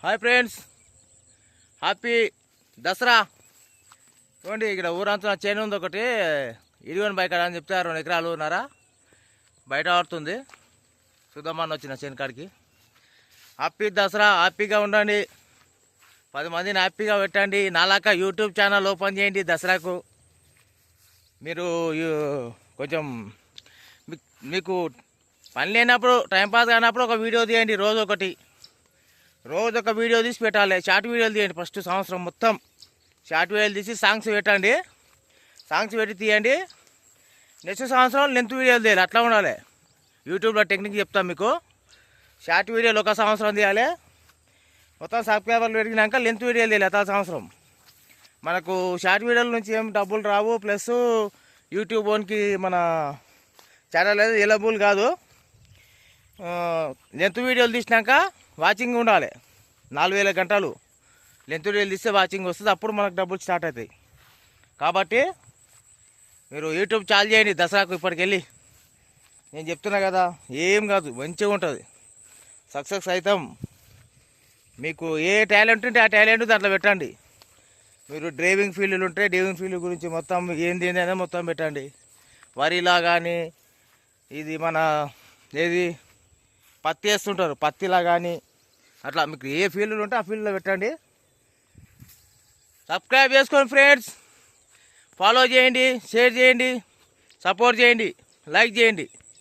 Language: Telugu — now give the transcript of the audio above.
Hi friends, happy Dasara. చూడండి, ఇక్కడ ఊరంతా చేను ఉంది ఒకటి. ఇదిగోని బైక్ అని చెప్తే 2 ఎకరాలు ఉన్నారా బయట ఆడుతుంది. చూద్దామని వచ్చిన చేను కాడికి. హ్యాపీ దసరా, హ్యాపీగా ఉండండి, 10 మందిని హ్యాపీగా పెట్టండి. నాలాక యూట్యూబ్ ఛానల్ ఓపెన్ చేయండి. దసరాకు మీరు కొంచెం మీకు పని లేనప్పుడు, టైంపాస్ కానప్పుడు ఒక వీడియో తీయండి. రోజు ఒక వీడియో తీసి పెట్టాలి. షార్ట్ వీడియోలు తీయండి. ఫస్ట్ సంవత్సరం మొత్తం షార్ట్ వీడియోలు తీసి సాంగ్స్ పెట్టండి. సాంగ్స్ పెట్టి తీయండి. నెక్స్ట్ సంవత్సరం లెంత్ వీడియోలు తీయాలి. అట్లా ఉండాలి. యూట్యూబ్లో టెక్నిక్ చెప్తాం మీకు. షార్ట్ వీడియోలు 1 సంవత్సరం తీయాలి. మొత్తం సబ్స్క్రైబర్లు పెరిగినాక లెంత్ వీడియోలు తీయాలి. అత సంవత్సరం మనకు షార్ట్ వీడియోల నుంచి ఏం డబ్బులు రావు. ప్లస్ యూట్యూబ్ ఓన్కి మన ఛానల్ అనేది ఎలబుల్ కాదు. లెంత్ వీడియోలు తీసినాక వాచింగ్ ఉండాలి. 4000 గంటలు లెంత్ వీడియోలు తీస్తే వాచింగ్ వస్తుంది. అప్పుడు మనకు డబ్బులు స్టార్ట్ అవుతాయి. కాబట్టి మీరు యూట్యూబ్ చాలు చేయండి. దసరాకు ఇప్పటికెళ్ళి నేను చెప్తున్నా కదా, ఏం కాదు, మంచిగా ఉంటుంది. సక్సెస్ అవుతాం. మీకు ఏ టాలెంట్ ఉంటే ఆ టాలెంట్ దాంట్లో పెట్టండి. మీరు డ్రైవింగ్ ఫీల్డ్లు ఉంటే డ్రైవింగ్ ఫీల్డ్ గురించి మొత్తం ఏంది అనేది మొత్తం పెట్టండి. వరిలా కానీ, ఇది మన ఏది పత్తి వేస్తుంటారు, పత్తిలా కానీ, అట్లా మీకు ఏ ఫీల్డ్లు ఉంటే ఆ ఫీల్డ్లో పెట్టండి. సబ్స్క్రైబ్ చేసుకోండి ఫ్రెండ్స్. ఫాలో చేయండి, షేర్ చేయండి, సపోర్ట్ చేయండి, లైక్ చేయండి.